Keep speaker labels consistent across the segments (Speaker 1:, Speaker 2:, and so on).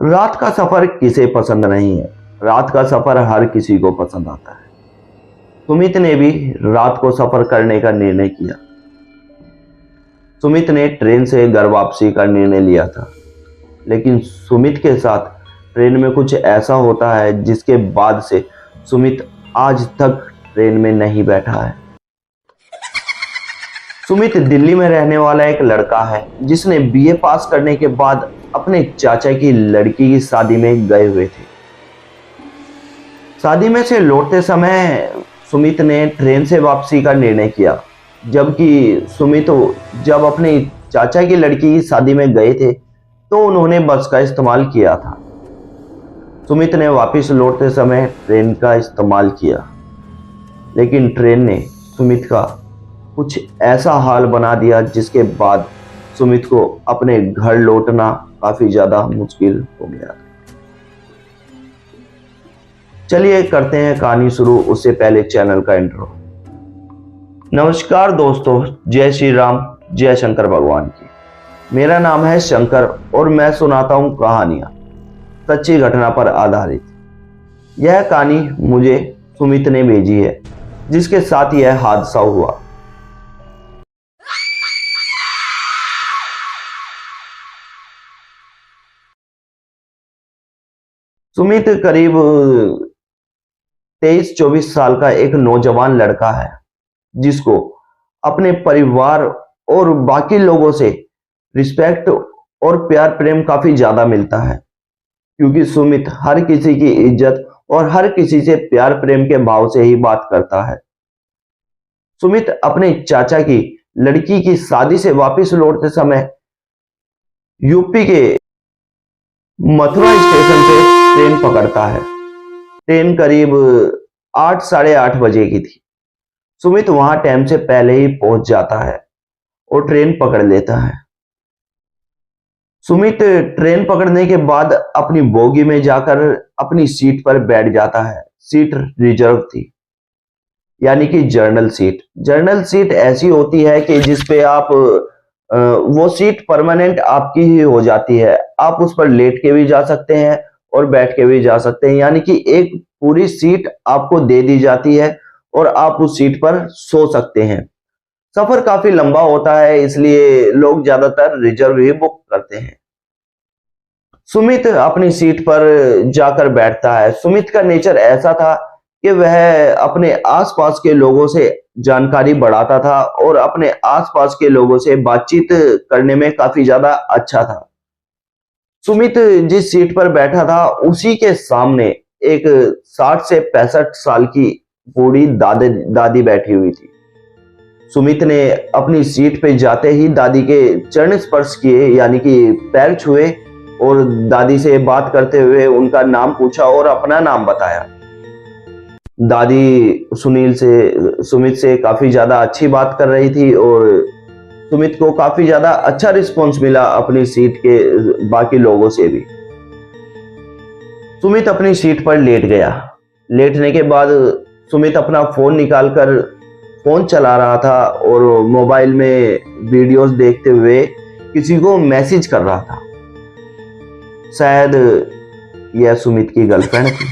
Speaker 1: रात का सफर किसे पसंद नहीं है। रात का सफर हर किसी को पसंद आता है। सुमित ने भी रात को सफर करने का निर्णय किया। सुमित ने ट्रेन से घर वापसी का निर्णय लिया था, लेकिन सुमित के साथ ट्रेन में कुछ ऐसा होता है जिसके बाद से सुमित आज तक ट्रेन में नहीं बैठा है। सुमित दिल्ली में रहने वाला एक लड़का है जिसने बीए पास करने के बाद अपने चाचा की लड़की की शादी में गए हुए थे। शादी में से लौटते समय सुमित ने ट्रेन से वापसी का निर्णय किया, जबकि सुमित जब अपने चाचा की लड़की की शादी में गए थे तो उन्होंने बस का इस्तेमाल किया था। सुमित ने वापस लौटते समय ट्रेन का इस्तेमाल किया, लेकिन ट्रेन ने सुमित का कुछ ऐसा हाल बना दिया जिसके बाद सुमित को अपने घर लौटना काफी ज्यादा मुश्किल हो गया। चलिए करते हैं कहानी शुरू, उससे पहले चैनल का इंट्रो। नमस्कार दोस्तों, जय श्री राम, जय शंकर भगवान की। मेरा नाम है शंकर और मैं सुनाता हूं कहानियां सच्ची घटना पर आधारित। यह कहानी मुझे सुमित ने भेजी है, जिसके साथ यह हादसा हुआ। सुमित करीब 23-24 साल का एक नौजवान लड़का है, जिसको अपने परिवार और बाकी लोगों से रिस्पेक्ट और प्यार प्रेम काफी ज्यादा मिलता है, क्योंकि सुमित हर किसी की इज्जत और हर किसी से प्यार प्रेम के भाव से ही बात करता है। सुमित अपने चाचा की लड़की की शादी से वापस लौटते समय यूपी के मथुरा स्टेशन से ट्रेन पकड़ता है। ट्रेन करीब 8 साढ़े 8 बजे की थी। सुमित वहां टाइम से पहले ही पहुंच जाता है और ट्रेन पकड़ लेता है। सुमित ट्रेन पकड़ने के बाद अपनी बोगी में जाकर अपनी सीट पर बैठ जाता है। सीट रिजर्व थी, यानी कि जर्नल सीट। जर्नल सीट ऐसी होती है कि जिसपे आप वो सीट परमानेंट आपकी ही हो जाती है। आप उस पर लेट के भी जा सकते हैं और बैठ के भी जा सकते हैं, यानी कि एक पूरी सीट आपको दे दी जाती है और आप उस सीट पर सो सकते हैं। सफर काफी लंबा होता है, इसलिए लोग ज्यादातर रिजर्व ही बुक करते हैं। सुमित अपनी सीट पर जाकर बैठता है। सुमित का नेचर ऐसा था कि वह अपने आसपास के लोगों से जानकारी बढ़ाता था और अपने आसपास के लोगों से बातचीत करने में काफी ज्यादा अच्छा था। सुमित जिस सीट पर बैठा था उसी के सामने एक 60 से 65 साल की बूढ़ी दादी बैठी हुई थी। सुमित ने अपनी सीट पे जाते ही दादी के चरण स्पर्श किए, यानी कि पैर छुए, और दादी से बात करते हुए उनका नाम पूछा और अपना नाम बताया। दादी सुमित से काफी ज्यादा अच्छी बात कर रही थी और सुमित को काफी ज्यादा अच्छा रिस्पॉन्स मिला अपनी सीट के बाकी लोगों से भी। सुमित अपनी सीट पर लेट गया। लेटने के बाद सुमित अपना फोन निकालकर फोन चला रहा था और मोबाइल में वीडियोस देखते हुए किसी को मैसेज कर रहा था। शायद यह सुमित की गर्लफ्रेंड थी।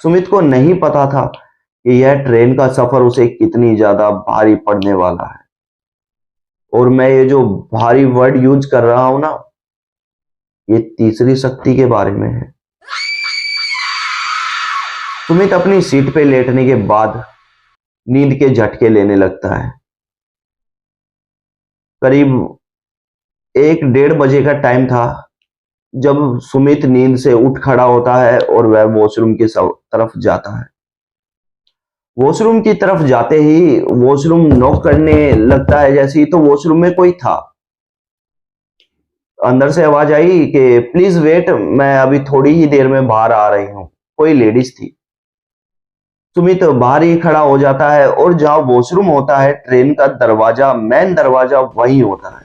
Speaker 1: सुमित को नहीं पता था कि यह ट्रेन का सफर उसे कितनी ज्यादा भारी पड़ने वाला है। और मैं ये जो भारी वर्ड यूज कर रहा हूं ना, ये तीसरी शक्ति के बारे में है। सुमित अपनी सीट पे लेटने के बाद नींद के झटके लेने लगता है। करीब 1-1:30 बजे का टाइम था जब सुमित नींद से उठ खड़ा होता है और वह वॉशरूम की तरफ जाता है। वॉशरूम की तरफ जाते ही वॉशरूम नॉक करने लगता है जैसे ही, तो वॉशरूम में कोई था। अंदर से आवाज आई कि प्लीज वेट, मैं अभी थोड़ी ही देर में बाहर आ रही हूँ। कोई लेडीज थी। सुमित बाहर ही खड़ा हो जाता है और जहां वॉशरूम होता है, ट्रेन का दरवाजा, मेन दरवाजा वहीं होता है।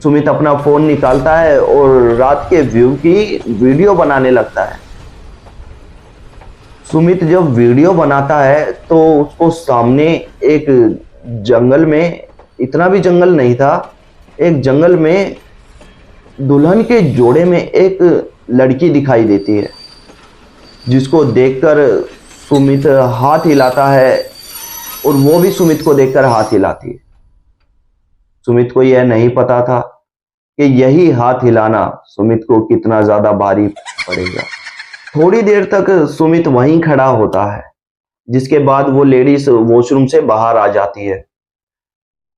Speaker 1: सुमित अपना फोन निकालता है और रात के व्यू की वीडियो बनाने लगता है। सुमित जब वीडियो बनाता है तो उसको सामने एक जंगल में, इतना भी जंगल नहीं था, एक जंगल में दुल्हन के जोड़े में एक लड़की दिखाई देती है, जिसको देखकर सुमित हाथ हिलाता है और वो भी सुमित को देखकर हाथ हिलाती है। सुमित को यह नहीं पता था कि यही हाथ हिलाना सुमित को कितना ज्यादा भारी पड़ेगा। थोड़ी देर तक सुमित वहीं खड़ा होता है, जिसके बाद वो लेडीज वॉशरूम से बाहर आ जाती है।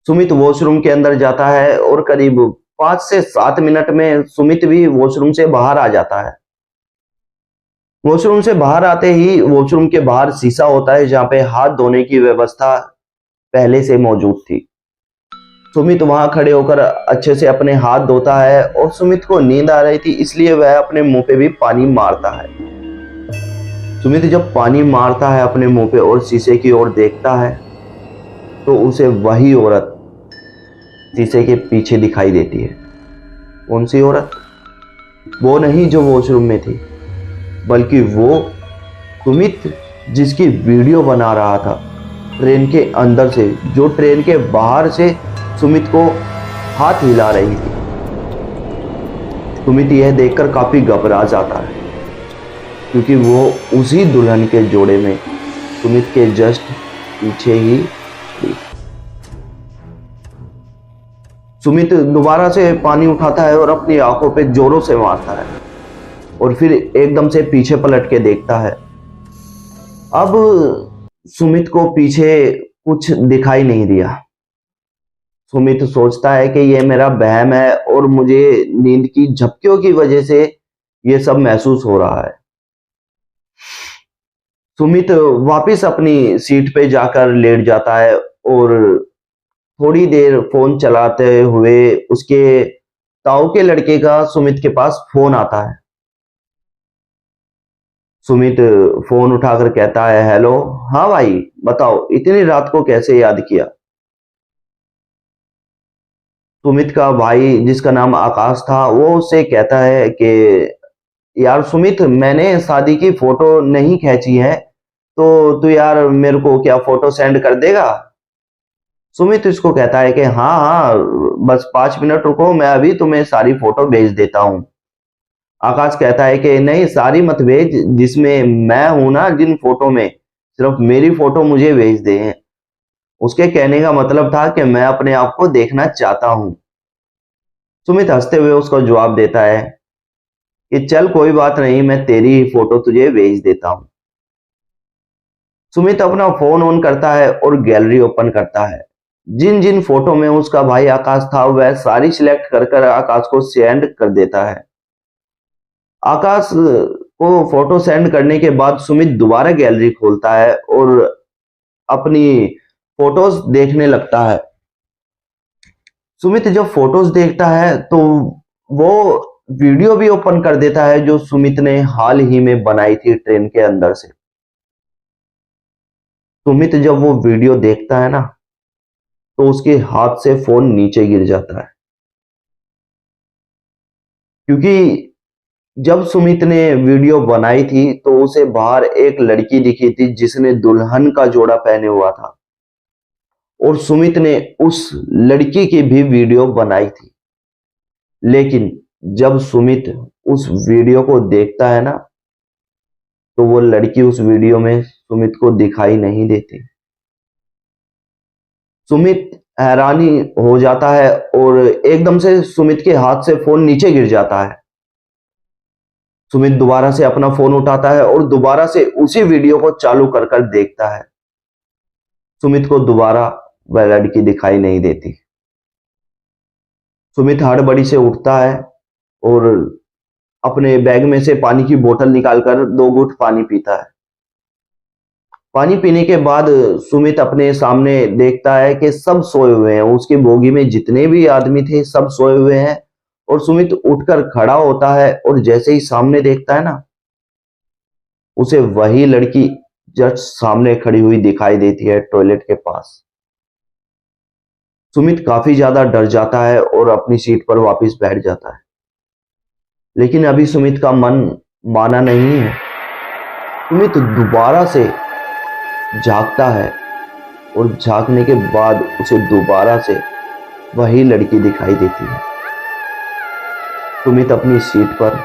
Speaker 1: सुमित वॉशरूम के अंदर जाता है और करीब 5 से 7 मिनट में सुमित भी वॉशरूम से बाहर आ जाता है। वॉशरूम से बाहर आते ही वॉशरूम के बाहर शीशा होता है, जहां पे हाथ धोने की व्यवस्था पहले से मौजूद थी। सुमित वहां खड़े होकर अच्छे से अपने हाथ धोता है और सुमित को नींद आ रही थी, इसलिए वह अपने मुंह पे भी पानी मारता है। सुमित जब पानी मारता है अपने मुंह पे और शीशे की ओर देखता है, तो उसे वही औरत शीशे के पीछे दिखाई देती है। कौन सी औरत? वो नहीं जो वॉशरूम में थी, बल्कि वो सुमित जिसकी वीडियो बना रहा था ट्रेन के अंदर से, जो ट्रेन के बाहर से सुमित को हाथ हिला रही थी। सुमित यह देखकर काफी घबरा जाता है, क्योंकि वो उसी दुल्हन के जोड़े में सुमित के जस्ट पीछे ही थी। सुमित दोबारा से पानी उठाता है और अपनी आंखों पे जोरों से मारता है और फिर एकदम से पीछे पलट के देखता है। अब सुमित को पीछे कुछ दिखाई नहीं दिया। सुमित सोचता है कि यह मेरा वहम है और मुझे नींद की झपकियों की वजह से यह सब महसूस हो रहा है। सुमित वापस अपनी सीट पे जाकर लेट जाता है और थोड़ी देर फोन चलाते हुए उसके ताऊ के लड़के का सुमित के पास फोन आता है। सुमित फोन उठाकर कहता है, हेलो। हाँ भाई बताओ, इतनी रात को कैसे याद किया? सुमित का भाई जिसका नाम आकाश था, वो उससे कहता है कि यार सुमित, मैंने शादी की फोटो नहीं खींची है, तो तू यार मेरे को क्या फोटो सेंड कर देगा? सुमित इसको कहता है कि हाँ हाँ, बस 5 मिनट रुको, मैं अभी तुम्हें सारी फोटो भेज देता हूँ। आकाश कहता है कि नहीं, सारी मत भेज, जिसमें मैं हूं ना जिन फोटो में, सिर्फ मेरी फोटो मुझे भेज दे। उसके कहने का मतलब था कि मैं अपने आप को देखना चाहता हूं। सुमित हंसते हुए उसको जवाब देता है कि चल कोई बात नहीं, मैं तेरी ही फोटो तुझे भेज देता हूं। सुमित अपना फोन ऑन करता है और गैलरी ओपन करता है। जिन जिन फोटो में उसका भाई आकाश था, वह सारी सिलेक्ट कर कर आकाश को सेंड कर देता है। आकाश को फोटो सेंड करने के बाद सुमित दोबारा गैलरी खोलता है और अपनी फोटोज देखने लगता है। सुमित जब फोटोज देखता है तो वो वीडियो भी ओपन कर देता है जो सुमित ने हाल ही में बनाई थी ट्रेन के अंदर से। सुमित जब वो वीडियो देखता है ना, तो उसके हाथ से फोन नीचे गिर जाता है, क्योंकि जब सुमित ने वीडियो बनाई थी तो उसे बाहर एक लड़की दिखी थी जिसने दुल्हन का जोड़ा पहने हुआ था, और सुमित ने उस लड़की की भी वीडियो बनाई थी। लेकिन जब सुमित उस वीडियो को देखता है ना, तो वो लड़की उस वीडियो में सुमित को दिखाई नहीं देती। सुमित हैरानी हो जाता है और एकदम से सुमित के हाथ से फोन नीचे गिर जाता है। सुमित दोबारा से अपना फोन उठाता है और दोबारा से उसी वीडियो को चालू कर कर देखता है। सुमित को दोबारा वह लड़की दिखाई नहीं देती। सुमित हड़बड़ी से उठता है और अपने बैग में से पानी की बोतल निकालकर 2 घूंट पानी पीता है। पानी पीने के बाद सुमित अपने सामने देखता है कि सब सोए हुए हैं। उसकी बोगी में जितने भी आदमी थे सब सोए हुए हैं, और सुमित उठकर खड़ा होता है और जैसे ही सामने देखता है ना, उसे वही लड़की जस्ट सामने खड़ी हुई दिखाई देती है टॉयलेट के पास। सुमित काफी ज्यादा डर जाता है और अपनी सीट पर वापस बैठ जाता है। लेकिन अभी सुमित का मन माना नहीं है। सुमित दोबारा से झांकता है और झांकने के बाद उसे दोबारा से वही लड़की दिखाई देती है। सुमित अपनी सीट पर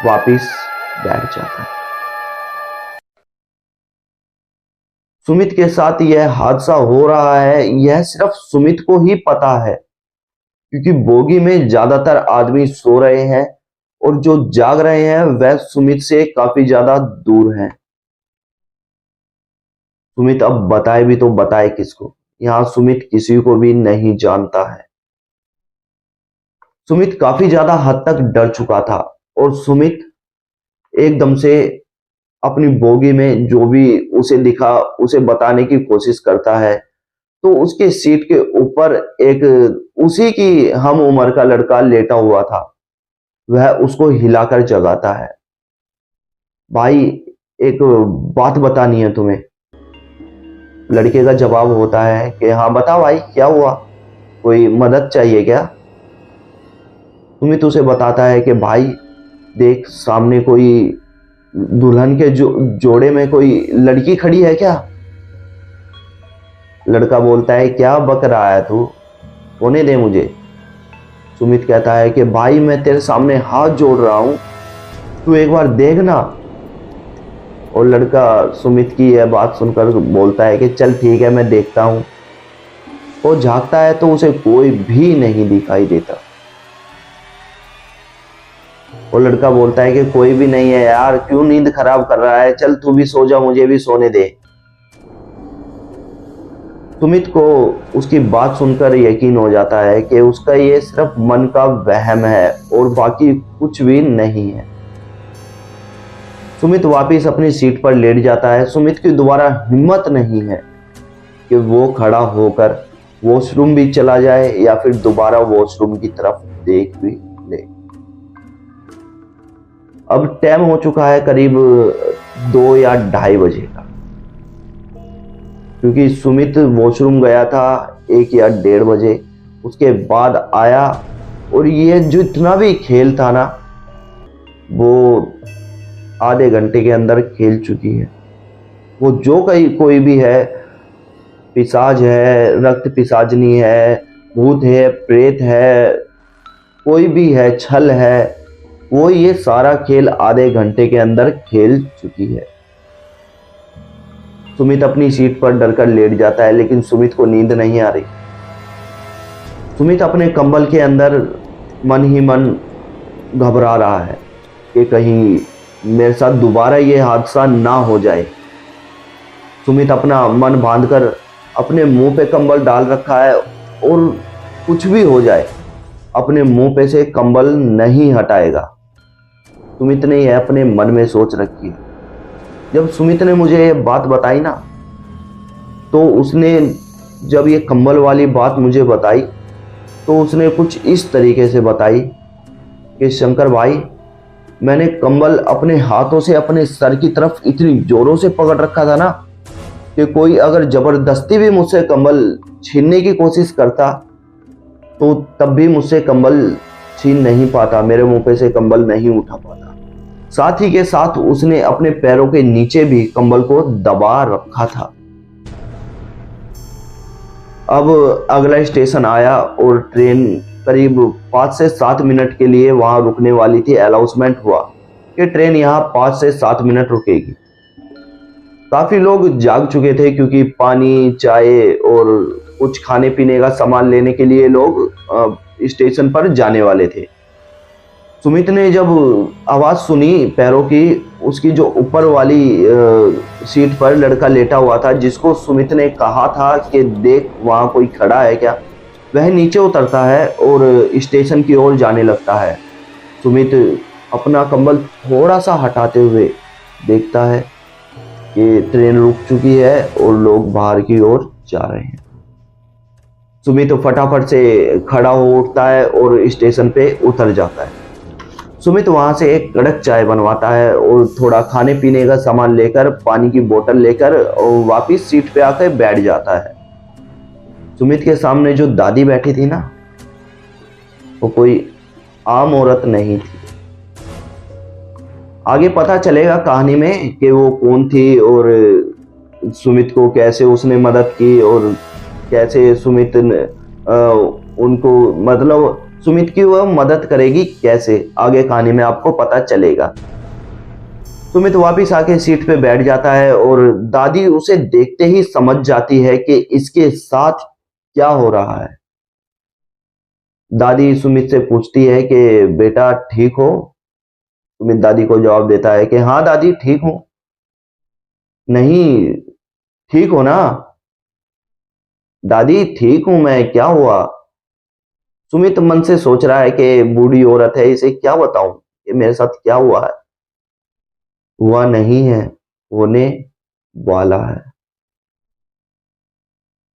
Speaker 1: वापस बैठ जाता है। सुमित के साथ यह हादसा हो रहा है, यह सिर्फ सुमित को ही पता है, क्योंकि बोगी में ज्यादातर आदमी सो रहे हैं और जो जाग रहे हैं वह सुमित से काफी ज्यादा दूर हैं। सुमित अब बताए भी तो बताए किसको, यहां सुमित किसी को भी नहीं जानता है। सुमित काफी ज्यादा हद तक डर चुका था और सुमित एकदम से अपनी बोगी में जो भी उसे दिखा उसे बताने की कोशिश करता है, तो उसके सीट के ऊपर एक उसी की हम उम्र का लड़का लेटा हुआ था। वह उसको हिलाकर जगाता है। भाई, एक बात बतानी है तुम्हें। लड़के का जवाब होता है कि हाँ बता भाई, क्या हुआ, कोई मदद चाहिए क्या? सुमित उसे बताता है कि भाई देख, सामने कोई दुल्हन के जोड़े में कोई लड़की खड़ी है क्या? लड़का बोलता है क्या बक रहा है तू, होने दे मुझे। सुमित कहता है कि भाई मैं तेरे सामने हाथ जोड़ रहा हूं, तू एक बार देखना। और लड़का सुमित की यह बात सुनकर बोलता है कि चल ठीक है, मैं देखता हूं। वो झांकता है तो उसे कोई भी नहीं दिखाई देता। वो लड़का बोलता है कि कोई भी नहीं है यार, क्यों नींद खराब कर रहा है, चल तू भी सो जा, मुझे भी सोने दे। सुमित को उसकी बात सुनकर यकीन हो जाता है कि उसका ये सिर्फ मन का वहम है और बाकी कुछ भी नहीं है। सुमित वापस अपनी सीट पर लेट जाता है। सुमित की दोबारा हिम्मत नहीं है कि वो खड़ा होकर वॉशरूम भी चला जाए या फिर दोबारा वॉशरूम की तरफ देख भी ले। अब टाइम हो चुका है करीब 2 या 2:30 बजे का, क्योंकि सुमित वॉशरूम गया था 1 या 1:30 बजे। उसके बाद आया और ये जो इतना भी खेल था ना, वो आधे घंटे के अंदर खेल चुकी है। वो जो कोई भी है, पिशाच है, रक्त पिशाचनी है, भूत है, प्रेत है, कोई भी है, छल है, वो ये सारा खेल आधे घंटे के अंदर खेल चुकी है। सुमित अपनी सीट पर डरकर लेट जाता है, लेकिन सुमित को नींद नहीं आ रही। सुमित अपने कंबल के अंदर मन ही मन घबरा रहा है कि कहीं मेरे साथ दोबारा ये हादसा ना हो जाए। सुमित अपना मन बांधकर अपने मुंह पे कंबल डाल रखा है और कुछ भी हो जाए अपने मुंह पे से कंबल नहीं हटाएगा। सुमित ने यह अपने मन में सोच रखी है। जब सुमित ने मुझे ये बात बताई ना, तो उसने जब ये कंबल वाली बात मुझे बताई तो उसने कुछ इस तरीके से बताई कि शंकर भाई, मैंने कंबल अपने हाथों से अपने सर की तरफ इतनी जोरों से पकड़ रखा था ना कि कोई अगर जबरदस्ती भी मुझसे कंबल छीनने की कोशिश करता तो तब भी मुझसे कंबल छीन नहीं पाता, मेरे मुंह पे से कंबल नहीं उठा पाता। साथ ही के साथ उसने अपने पैरों के नीचे भी कंबल को दबा रखा था। अब अगला स्टेशन आया और ट्रेन करीब 5 से 7 मिनट के लिए वहां रुकने वाली थी। अनाउंसमेंट हुआ कि ट्रेन यहाँ 5 से 7 मिनट रुकेगी। काफी लोग जाग चुके थे, क्योंकि पानी, चाय और कुछ खाने पीने का सामान लेने के लिए लोग स्टेशन पर जाने वाले थे। सुमित ने जब आवाज सुनी पैरों की, उसकी जो ऊपर वाली सीट पर लड़का लेटा हुआ था, जिसको सुमित ने कहा था कि देख वहां कोई खड़ा है क्या, वह नीचे उतरता है और स्टेशन की ओर जाने लगता है। सुमित अपना कंबल थोड़ा सा हटाते हुए देखता है कि ट्रेन रुक चुकी है और लोग बाहर की ओर जा रहे हैं। सुमित फटाफट से खड़ा हो उठता है और स्टेशन पे उतर जाता है। सुमित वहां से एक कड़क चाय बनवाता है और थोड़ा खाने पीने का सामान लेकर, पानी की बोतल लेकर और वापस सीट पे आकर बैठ जाता है। सुमित के सामने जो दादी बैठी थी ना, वो कोई आम औरत नहीं थी। आगे पता चलेगा कहानी में कि वो कौन थी और सुमित को कैसे उसने मदद की और कैसे सुमित उनको, मतलब सुमित की वह मदद करेगी कैसे, आगे कहानी में आपको पता चलेगा। सुमित वापिस आके सीट पे बैठ जाता है और दादी उसे देखते ही समझ जाती है कि इसके साथ क्या हो रहा है। दादी सुमित से पूछती है कि बेटा ठीक हो। सुमित दादी को जवाब देता है कि हाँ दादी ठीक हूं। नहीं, ठीक हो ना? दादी ठीक हूं मैं, क्या हुआ? सुमित मन से सोच रहा है कि बूढ़ी औरत है, इसे क्या बताऊं कि मेरे साथ क्या हुआ है। हुआ नहीं है, होने वाला है।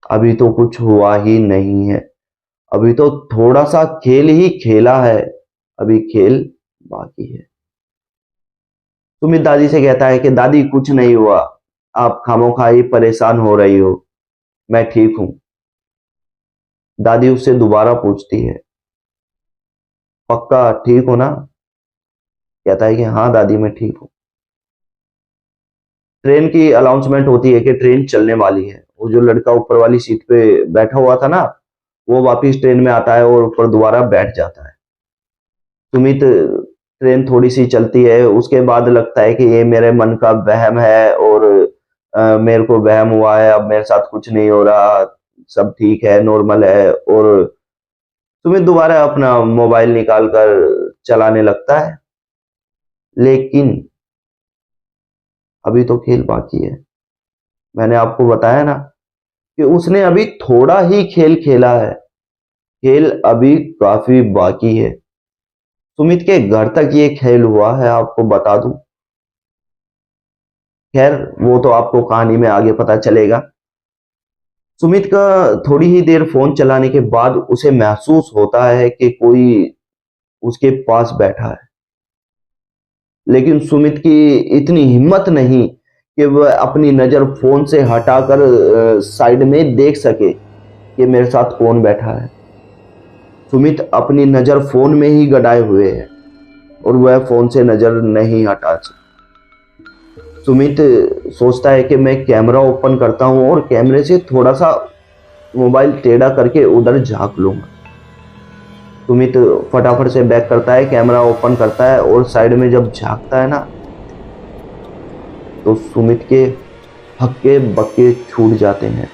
Speaker 1: अभी तो कुछ हुआ ही नहीं है, अभी तो थोड़ा सा खेल ही खेला है, अभी खेल बाकी है। सुमित दादी से कहता है कि दादी कुछ नहीं हुआ, आप खामोखाई परेशान हो रही हो, मैं ठीक हूं। दादी उससे दोबारा पूछती है पक्का ठीक हो ना? कहता है कि हाँ दादी मैं ठीक हूं। ट्रेन की अनाउंसमेंट होती है कि ट्रेन चलने वाली है। वो जो लड़का ऊपर वाली सीट पे बैठा हुआ था ना, वो वापिस ट्रेन में आता है और ऊपर दोबारा बैठ जाता है। सुमित, ट्रेन थोड़ी सी चलती है, उसके बाद लगता है कि ये मेरे मन का वहम है और मेरे को वहम हुआ है, अब मेरे साथ कुछ नहीं हो रहा, सब ठीक है, नॉर्मल है। और सुमित दोबारा अपना मोबाइल निकाल कर चलाने लगता है। लेकिन अभी तो खेल बाकी है। मैंने आपको बताया ना कि उसने अभी थोड़ा ही खेल खेला है, खेल अभी काफी बाकी है। सुमित के घर तक ये खेल हुआ है, आपको बता दूं। खैर वो तो आपको कहानी में आगे पता चलेगा। सुमित का थोड़ी ही देर फोन चलाने के बाद उसे महसूस होता है कि कोई उसके पास बैठा है। लेकिन सुमित की इतनी हिम्मत नहीं कि वह अपनी नजर फोन से हटाकर साइड में देख सके कि मेरे साथ कौन बैठा है। सुमित अपनी नजर फोन में ही गड़ाए हुए है और वह फोन से नजर नहीं हटा सकता। सुमित सोचता है कि मैं कैमरा ओपन करता हूं और कैमरे से थोड़ा सा मोबाइल टेढ़ा करके उधर झांक लूंगा। सुमित फटाफट से बैक करता है, कैमरा ओपन करता है और साइड में जब झांकता है ना, तो सुमित के हक्के बक्के छूट जाते हैं।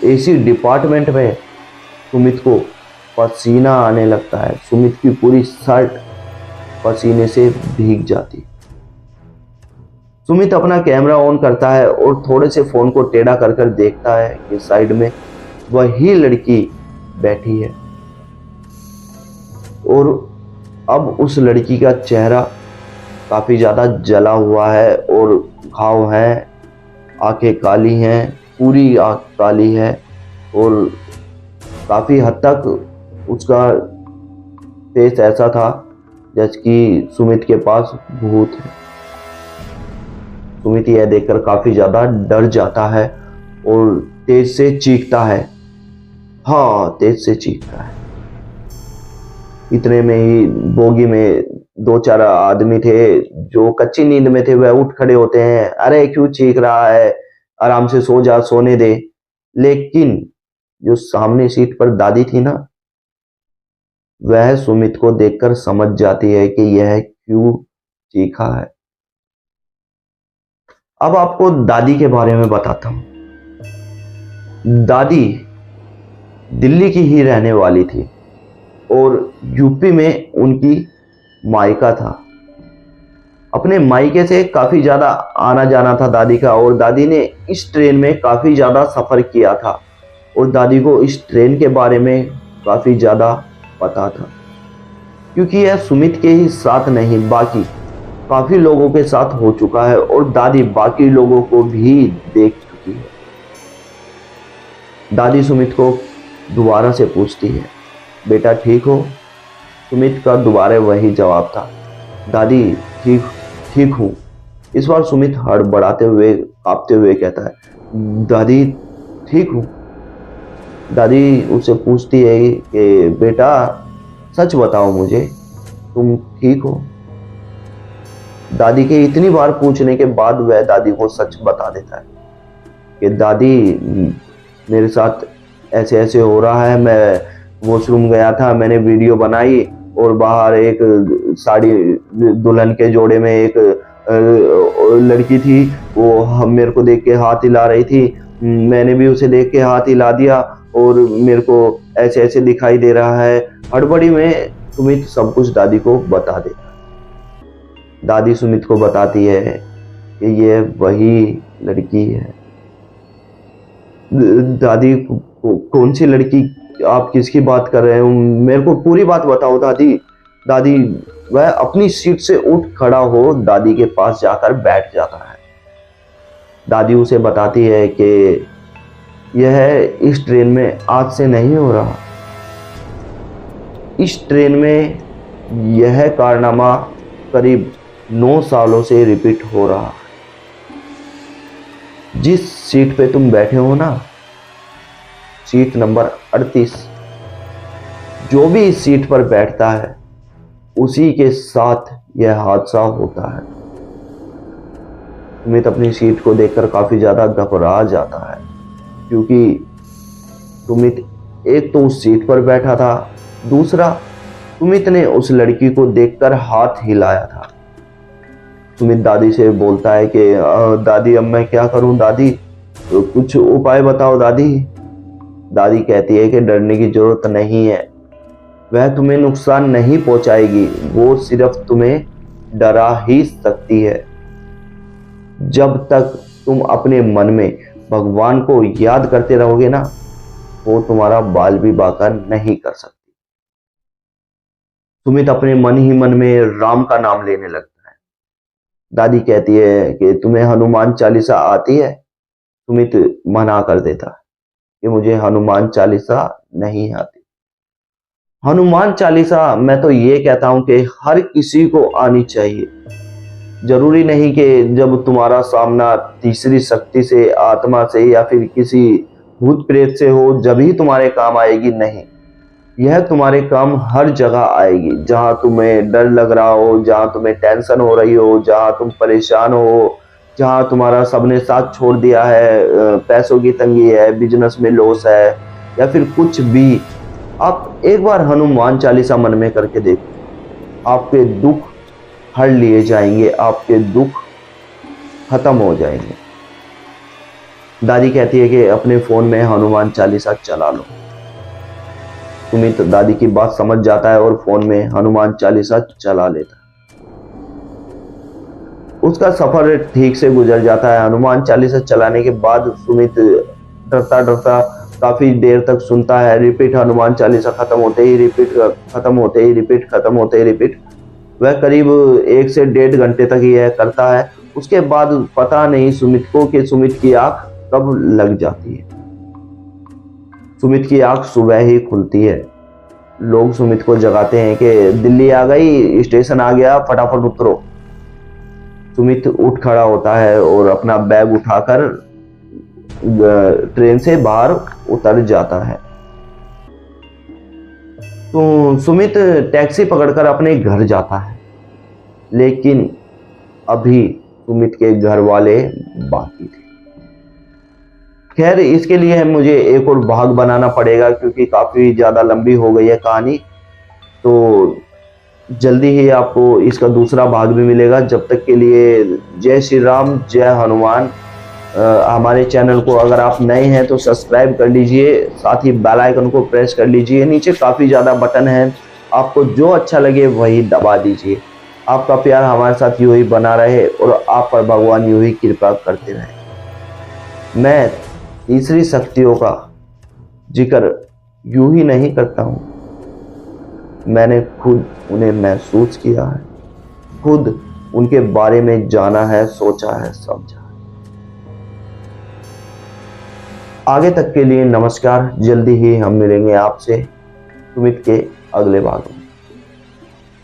Speaker 1: एसी डिपार्टमेंट में सुमित को पसीना आने लगता है। सुमित की पूरी शर्ट पसीने से भीग जाती। सुमित अपना कैमरा ऑन करता है और थोड़े से फोन को टेढ़ा कर कर देखता है कि साइड में वही लड़की बैठी है और अब उस लड़की का चेहरा काफी ज्यादा जला हुआ है और घाव है, आंखें काली हैं, पूरी आंख काली है और काफी हद तक उसका फेस ऐसा था जैसे कि सुमित के पास भूत है। सुमित यह देखकर काफी ज्यादा डर जाता है और तेज से चीखता है। हाँ, तेज से चीखता है। इतने में ही बोगी में दो चार आदमी थे जो कच्ची नींद में थे, वह उठ खड़े होते हैं। अरे क्यों चीख रहा है, आराम से सो जा, सोने दे। लेकिन जो सामने सीट पर दादी थी ना, वह सुमित को देखकर समझ जाती है कि यह क्यों चीखा है। अब आपको दादी के बारे में बताता हूं। दादी दिल्ली की ही रहने वाली थी और यूपी में उनकी मायका था। अपने मायके से काफी ज्यादा आना जाना था दादी का और दादी ने इस ट्रेन में काफी ज्यादा सफर किया था और दादी को इस ट्रेन के बारे में काफी ज्यादा पता था, क्योंकि यह सुमित के ही साथ नहीं बाकी काफी लोगों के साथ हो चुका है और दादी बाकी लोगों को भी देख चुकी है। दादी सुमित को दोबारा से पूछती है, बेटा ठीक हो? सुमित का दोबारा वही जवाब था, दादी ठीक हूं। इस बार सुमित हड़बड़ाते हुए कांपते हुए कहता है, दादी ठीक हूं। दादी उससे पूछती है कि बेटा सच बताओ मुझे, तुम ठीक हो? दादी के इतनी बार पूछने के बाद वह दादी को सच बता देता है कि दादी मेरे साथ ऐसे ऐसे हो रहा है, मैं वॉशरूम गया था, मैंने वीडियो बनाई और बाहर एक साड़ी दुल्हन के जोड़े में एक लड़की थी, वो मेरे को देख के हाथ हिला रही थी। मैंने भी उसे देख के हाथ हिला दिया और मेरे को ऐसे ऐसे दिखाई दे रहा है। हड़बड़ी में सुमित सब कुछ दादी को बता देता है। दादी सुमित को बताती है कि ये वही लड़की है। दादी कौन सी लड़की, आप किसकी बात कर रहे हो, मेरे को पूरी बात बताओ दादी। दादी वह अपनी सीट से उठ खड़ा हो दादी के पास जाकर बैठ जाता है। दादी उसे बताती है कि यह इस ट्रेन में आज से नहीं हो रहा, इस ट्रेन में यह कारनामा करीब 9 सालों से रिपीट हो रहा है। जिस सीट पे तुम बैठे हो ना, सीट नंबर 38, जो भी इस सीट पर बैठता है उसी के साथ यह हादसा होता है। सुमित अपनी सीट को देखकर काफी ज्यादा घबरा जाता है, क्योंकि सुमित एक तो उस सीट पर बैठा था, दूसरा सुमित ने उस लड़की को देखकर हाथ हिलाया था। सुमित दादी से बोलता है कि दादी अब मैं क्या करूं दादी, तो कुछ उपाय बताओ दादी। दादी कहती है कि डरने की जरूरत नहीं है, वह तुम्हें नुकसान नहीं पहुंचाएगी, वो सिर्फ तुम्हें डरा ही सकती है। जब तक तुम अपने मन में भगवान को याद करते रहोगे ना, वो तुम्हारा बाल भी बांका नहीं कर सकती। सुमित अपने मन ही मन में राम का नाम लेने लगता है। दादी कहती है कि तुम्हें हनुमान चालीसा आती है। सुमित मना कर देता है कि मुझे हनुमान चालीसा नहीं आती। हनुमान चालीसा मैं तो ये कहता हूं कि हर किसी को आनी चाहिए। जरूरी नहीं कि जब तुम्हारा सामना तीसरी शक्ति से, आत्मा से या फिर किसी भूत प्रेत से हो जब ही तुम्हारे काम आएगी, नहीं, यह तुम्हारे काम हर जगह आएगी। जहां तुम्हें डर लग रहा हो, जहां तुम्हें टेंशन हो रही हो, जहां तुम परेशान हो, जहां तुम्हारा सबने साथ छोड़ दिया है, पैसों की तंगी है, बिजनेस में लॉस है या फिर कुछ भी, आप एक बार हनुमान चालीसा मन में करके देखो, आपके दुख हर लिए जाएंगे, आपके दुख खत्म हो जाएंगे। दादी कहती है कि अपने फोन में हनुमान चालीसा चला लो। सुमित दादी की बात समझ जाता है और फोन में हनुमान चालीसा चला लेता है। उसका सफर ठीक से गुजर जाता है। हनुमान चालीसा चलाने के बाद सुमित डरता डरता काफी देर तक सुनता है। रिपीट हनुमान चालीसा खत्म होते ही रिपीट, खत्म होते ही रिपीट, खत्म होते ही रिपीट। वह करीब 1 से 1.5 घंटे तक यह करता है। उसके बाद पता नहीं सुमित को कि सुमित की आंख कब लग जाती है। सुमित की आंख सुबह ही खुलती है। लोग सुमित को जगाते हैं कि दिल्ली आ गई, स्टेशन आ गया, फटाफट उतरो। सुमित उठ खड़ा होता है और अपना बैग उठाकर ट्रेन से बाहर उतर जाता है। तो सुमित टैक्सी पकड़कर अपने घर जाता है, लेकिन अभी सुमित के घर वाले बाकी थे। खैर, इसके लिए मुझे एक और भाग बनाना पड़ेगा क्योंकि काफी ज्यादा लंबी हो गई है कहानी। तो जल्दी ही आपको इसका दूसरा भाग भी मिलेगा। जब तक के लिए जय श्री राम, जय हनुमान। हमारे चैनल को अगर आप नए हैं तो सब्सक्राइब कर लीजिए, साथ ही बेल आइकन को प्रेस कर लीजिए। नीचे काफ़ी ज़्यादा बटन हैं, आपको जो अच्छा लगे वही दबा दीजिए। आपका प्यार हमारे साथ यूं ही बना रहे और आप पर भगवान यूं ही कृपा करते रहे। मैं तीसरी शक्तियों का जिक्र यूं ही नहीं करता हूँ, मैंने खुद उन्हें महसूस किया है, खुद उनके बारे में जाना है, सोचा है, समझा है। आगे तक के लिए नमस्कार। जल्दी ही हम मिलेंगे आपसे सुमित के अगले भाग में।